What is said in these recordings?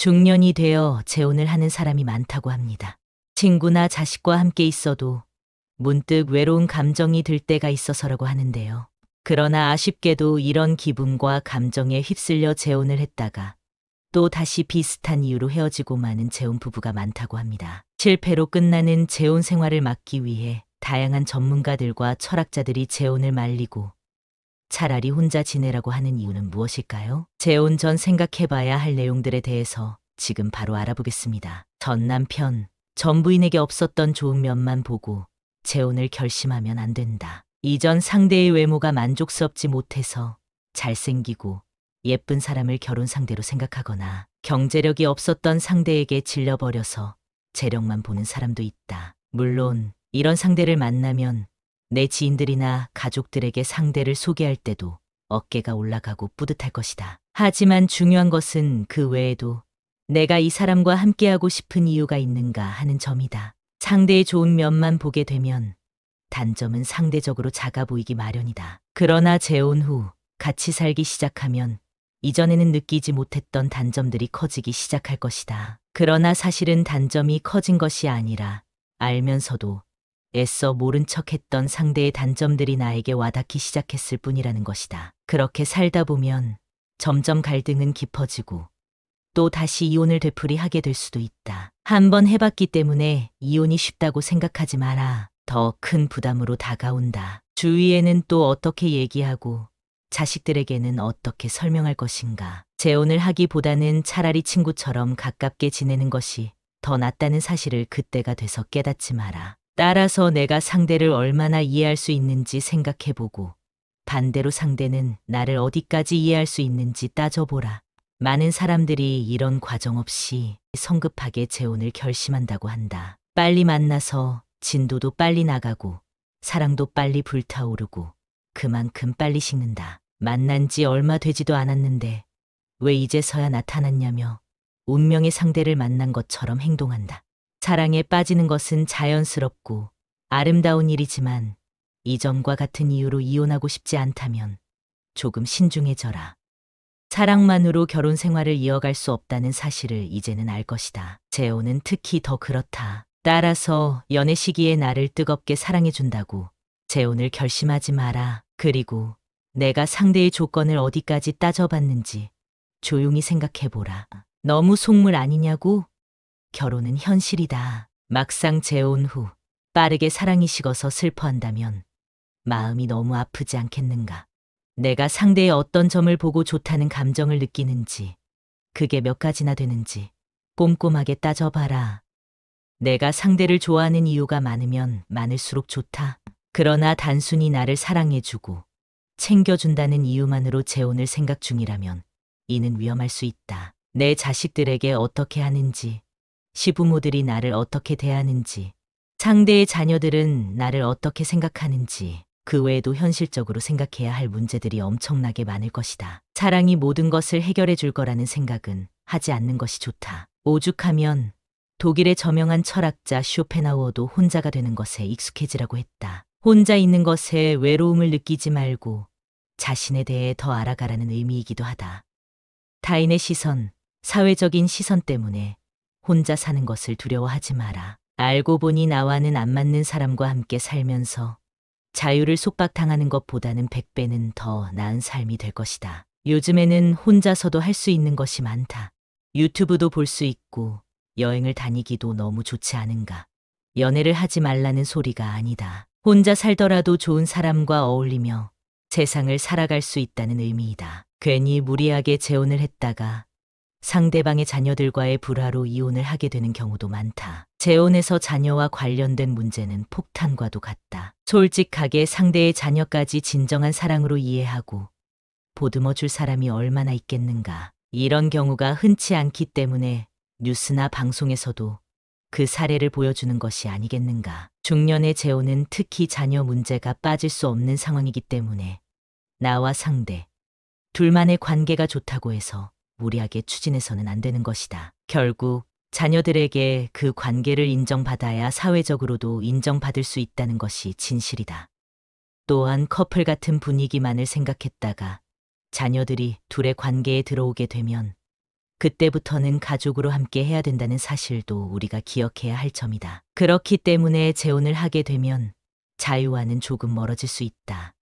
중년이 되어 재혼을 하는 사람이 많다고 합니다. 친구나 자식과 함께 있어도 문득 외로운 감정이 들 때가 있어서라고 하는데요. 그러나 아쉽게도 이런 기분과 감정에 휩쓸려 재혼을 했다가 또 다시 비슷한 이유로 헤어지고 마는 재혼 부부가 많다고 합니다. 실패로 끝나는 재혼 생활을 막기 위해 다양한 전문가들과 철학자들이 재혼을 말리고 차라리 혼자 지내라고 하는 이유는 무엇일까요? 재혼 전 생각해봐야 할 내용들에 대해서 지금 바로 알아보겠습니다. 전 남편, 전 부인에게 없었던 좋은 면만 보고 재혼을 결심하면 안 된다. 이전 상대의 외모가 만족스럽지 못해서 잘생기고 예쁜 사람을 결혼 상대로 생각하거나 경제력이 없었던 상대에게 질려버려서 재력만 보는 사람도 있다. 물론 이런 상대를 만나면 내 지인들이나 가족들에게 상대를 소개할 때도 어깨가 올라가고 뿌듯할 것이다. 하지만 중요한 것은 그 외에도 내가 이 사람과 함께하고 싶은 이유가 있는가 하는 점이다. 상대의 좋은 면만 보게 되면 단점은 상대적으로 작아 보이기 마련이다. 그러나 재혼 후 같이 살기 시작하면 이전에는 느끼지 못했던 단점들이 커지기 시작할 것이다. 그러나 사실은 단점이 커진 것이 아니라 알면서도 애써 모른 척했던 상대의 단점들이 나에게 와닿기 시작했을 뿐이라는 것이다. 그렇게 살다 보면 점점 갈등은 깊어지고 또 다시 이혼을 되풀이하게 될 수도 있다. 한번 해봤기 때문에 이혼이 쉽다고 생각하지 마라. 더 큰 부담으로 다가온다. 주위에는 또 어떻게 얘기하고 자식들에게는 어떻게 설명할 것인가. 재혼을 하기보다는 차라리 친구처럼 가깝게 지내는 것이 더 낫다는 사실을 그때가 돼서 깨닫지 마라. 따라서 내가 상대를 얼마나 이해할 수 있는지 생각해보고 반대로 상대는 나를 어디까지 이해할 수 있는지 따져보라. 많은 사람들이 이런 과정 없이 성급하게 재혼을 결심한다고 한다. 빨리 만나서 진도도 빨리 나가고 사랑도 빨리 불타오르고 그만큼 빨리 식는다. 만난 지 얼마 되지도 않았는데 왜 이제서야 나타났냐며 운명의 상대를 만난 것처럼 행동한다. 사랑에 빠지는 것은 자연스럽고 아름다운 일이지만 이전과 같은 이유로 이혼하고 싶지 않다면 조금 신중해져라. 사랑만으로 결혼 생활을 이어갈 수 없다는 사실을 이제는 알 것이다. 재혼은 특히 더 그렇다. 따라서 연애 시기에 나를 뜨겁게 사랑해준다고 재혼을 결심하지 마라. 그리고 내가 상대의 조건을 어디까지 따져봤는지 조용히 생각해보라. 너무 속물 아니냐고? 결혼은 현실이다. 막상 재혼 후 빠르게 사랑이 식어서 슬퍼한다면 마음이 너무 아프지 않겠는가? 내가 상대의 어떤 점을 보고 좋다는 감정을 느끼는지, 그게 몇 가지나 되는지 꼼꼼하게 따져봐라. 내가 상대를 좋아하는 이유가 많으면 많을수록 좋다. 그러나 단순히 나를 사랑해주고 챙겨준다는 이유만으로 재혼을 생각 중이라면 이는 위험할 수 있다. 내 자식들에게 어떻게 하는지, 시부모들이 나를 어떻게 대하는지, 상대의 자녀들은 나를 어떻게 생각하는지, 그 외에도 현실적으로 생각해야 할 문제들이 엄청나게 많을 것이다. 사랑이 모든 것을 해결해 줄 거라는 생각은 하지 않는 것이 좋다. 오죽하면 독일의 저명한 철학자 쇼펜하우어도 혼자가 되는 것에 익숙해지라고 했다. 혼자 있는 것에 외로움을 느끼지 말고 자신에 대해 더 알아가라는 의미이기도 하다. 타인의 시선, 사회적인 시선 때문에 혼자 사는 것을 두려워하지 마라. 알고 보니 나와는 안 맞는 사람과 함께 살면서 자유를 속박당하는 것보다는 100배는 더 나은 삶이 될 것이다. 요즘에는 혼자서도 할 수 있는 것이 많다. 유튜브도 볼 수 있고 여행을 다니기도 너무 좋지 않은가. 연애를 하지 말라는 소리가 아니다. 혼자 살더라도 좋은 사람과 어울리며 세상을 살아갈 수 있다는 의미이다. 괜히 무리하게 재혼을 했다가 상대방의 자녀들과의 불화로 이혼을 하게 되는 경우도 많다. 재혼에서 자녀와 관련된 문제는 폭탄과도 같다. 솔직하게 상대의 자녀까지 진정한 사랑으로 이해하고 보듬어 줄 사람이 얼마나 있겠는가. 이런 경우가 흔치 않기 때문에 뉴스나 방송에서도 그 사례를 보여주는 것이 아니겠는가. 중년의 재혼은 특히 자녀 문제가 빠질 수 없는 상황이기 때문에 나와 상대, 둘만의 관계가 좋다고 해서 무리하게 추진해서는 안 되는 것이다. 결국 자녀들에게 그 관계를 인정받아야 사회적으로도 인정받을 수 있다는 것이 진실이다. 또한 커플 같은 분위기만을 생각했다가 자녀들이 둘의 관계에 들어오게 되면 그때부터는 가족으로 함께 해야 된다는 사실도 우리가 기억해야 할 점이다. 그렇기 때문에 재혼을 하게 되면 자유와는 조금 멀어질 수 있다.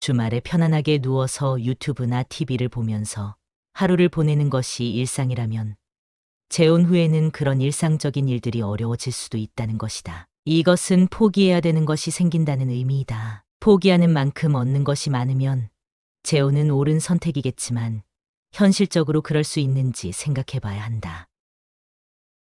주말에 편안하게 누워서 유튜브나 TV를 보면서 하루를 보내는 것이 일상이라면 재혼 후에는 그런 일상적인 일들이 어려워질 수도 있다는 것이다. 이것은 포기해야 되는 것이 생긴다는 의미이다. 포기하는 만큼 얻는 것이 많으면 재혼은 옳은 선택이겠지만 현실적으로 그럴 수 있는지 생각해 봐야 한다.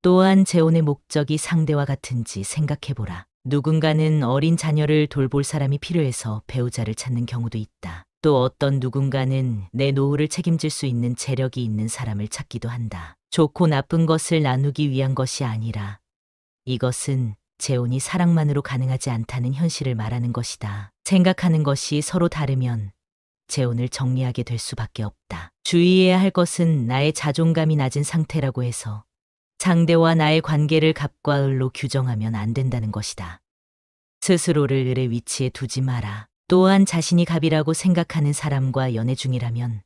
또한 재혼의 목적이 상대와 같은지 생각해 보라. 누군가는 어린 자녀를 돌볼 사람이 필요해서 배우자를 찾는 경우도 있다. 또 어떤 누군가는 내 노후를 책임질 수 있는 재력이 있는 사람을 찾기도 한다. 좋고 나쁜 것을 나누기 위한 것이 아니라 이것은 재혼이 사랑만으로 가능하지 않다는 현실을 말하는 것이다. 생각하는 것이 서로 다르면 재혼을 정리하게 될 수밖에 없다. 주의해야 할 것은 나의 자존감이 낮은 상태라고 해서 상대와 나의 관계를 갑과 을로 규정하면 안 된다는 것이다. 스스로를 을의 위치에 두지 마라. 또한 자신이 갑이라고 생각하는 사람과 연애 중이라면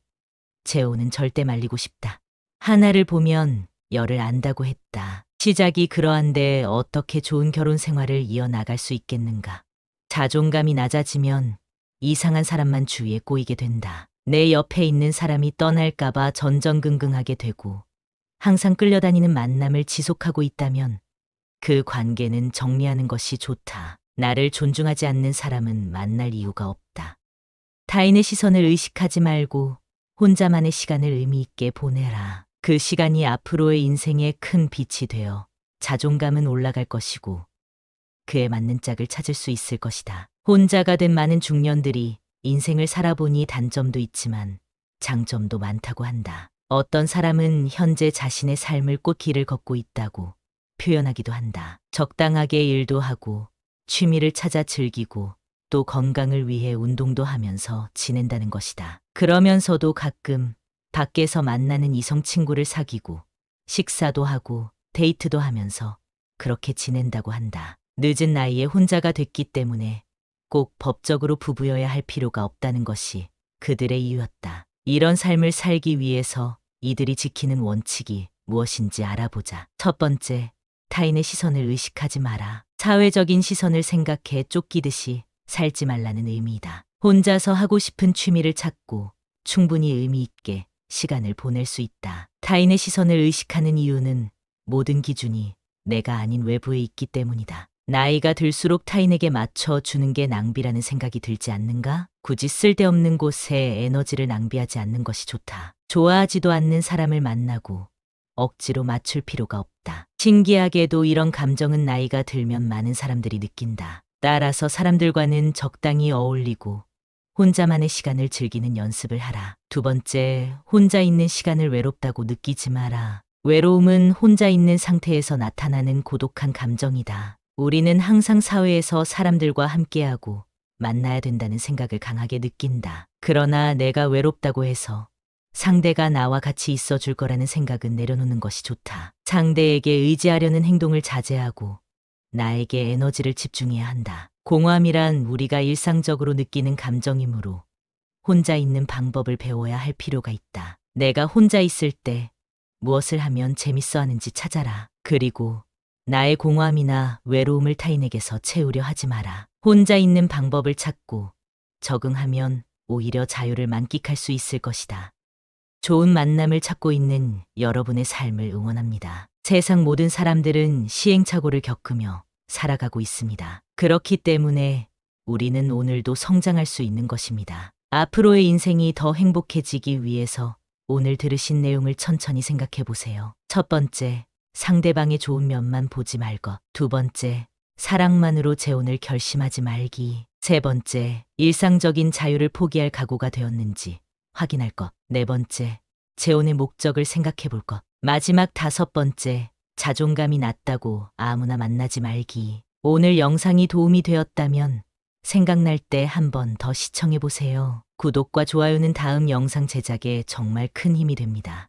재혼은 절대 말리고 싶다. 하나를 보면 열을 안다고 했다. 시작이 그러한데 어떻게 좋은 결혼 생활을 이어나갈 수 있겠는가. 자존감이 낮아지면 이상한 사람만 주위에 꼬이게 된다. 내 옆에 있는 사람이 떠날까봐 전전긍긍하게 되고 항상 끌려다니는 만남을 지속하고 있다면 그 관계는 정리하는 것이 좋다. 나를 존중하지 않는 사람은 만날 이유가 없다. 타인의 시선을 의식하지 말고 혼자만의 시간을 의미 있게 보내라. 그 시간이 앞으로의 인생에 큰 빛이 되어 자존감은 올라갈 것이고 그에 맞는 짝을 찾을 수 있을 것이다. 혼자가 된 많은 중년들이 인생을 살아보니 단점도 있지만 장점도 많다고 한다. 어떤 사람은 현재 자신의 삶을 꽃길을 걷고 있다고 표현하기도 한다. 적당하게 일도 하고 취미를 찾아 즐기고 또 건강을 위해 운동도 하면서 지낸다는 것이다. 그러면서도 가끔 밖에서 만나는 이성 친구를 사귀고 식사도 하고 데이트도 하면서 그렇게 지낸다고 한다. 늦은 나이에 혼자가 됐기 때문에 꼭 법적으로 부부여야 할 필요가 없다는 것이 그들의 이유였다. 이런 삶을 살기 위해서 이들이 지키는 원칙이 무엇인지 알아보자. 첫 번째, 타인의 시선을 의식하지 마라. 사회적인 시선을 생각해 쫓기듯이 살지 말라는 의미이다. 혼자서 하고 싶은 취미를 찾고 충분히 의미 있게 시간을 보낼 수 있다. 타인의 시선을 의식하는 이유는 모든 기준이 내가 아닌 외부에 있기 때문이다. 나이가 들수록 타인에게 맞춰주는 게 낭비라는 생각이 들지 않는가? 굳이 쓸데없는 곳에 에너지를 낭비하지 않는 것이 좋다. 좋아하지도 않는 사람을 만나고 억지로 맞출 필요가 없다. 신기하게도 이런 감정은 나이가 들면 많은 사람들이 느낀다. 따라서 사람들과는 적당히 어울리고 혼자만의 시간을 즐기는 연습을 하라. 두 번째, 혼자 있는 시간을 외롭다고 느끼지 마라. 외로움은 혼자 있는 상태에서 나타나는 고독한 감정이다. 우리는 항상 사회에서 사람들과 함께하고 만나야 된다는 생각을 강하게 느낀다. 그러나 내가 외롭다고 해서 상대가 나와 같이 있어줄 거라는 생각은 내려놓는 것이 좋다. 상대에게 의지하려는 행동을 자제하고 나에게 에너지를 집중해야 한다. 공허함이란 우리가 일상적으로 느끼는 감정이므로 혼자 있는 방법을 배워야 할 필요가 있다. 내가 혼자 있을 때 무엇을 하면 재밌어 하는지 찾아라. 그리고 나의 공허함이나 외로움을 타인에게서 채우려 하지 마라. 혼자 있는 방법을 찾고 적응하면 오히려 자유를 만끽할 수 있을 것이다. 좋은 만남을 찾고 있는 여러분의 삶을 응원합니다. 세상 모든 사람들은 시행착오를 겪으며 살아가고 있습니다. 그렇기 때문에 우리는 오늘도 성장할 수 있는 것입니다. 앞으로의 인생이 더 행복해지기 위해서 오늘 들으신 내용을 천천히 생각해 보세요. 첫 번째, 상대방의 좋은 면만 보지 말 것. 두 번째, 사랑만으로 재혼을 결심하지 말기. 세 번째, 일상적인 자유를 포기할 각오가 되었는지 확인할 것. 네 번째, 재혼의 목적을 생각해 볼 것. 마지막 다섯 번째, 자존감이 낮다고 아무나 만나지 말기. 오늘 영상이 도움이 되었다면 생각날 때 한 번 더 시청해 보세요. 구독과 좋아요는 다음 영상 제작에 정말 큰 힘이 됩니다.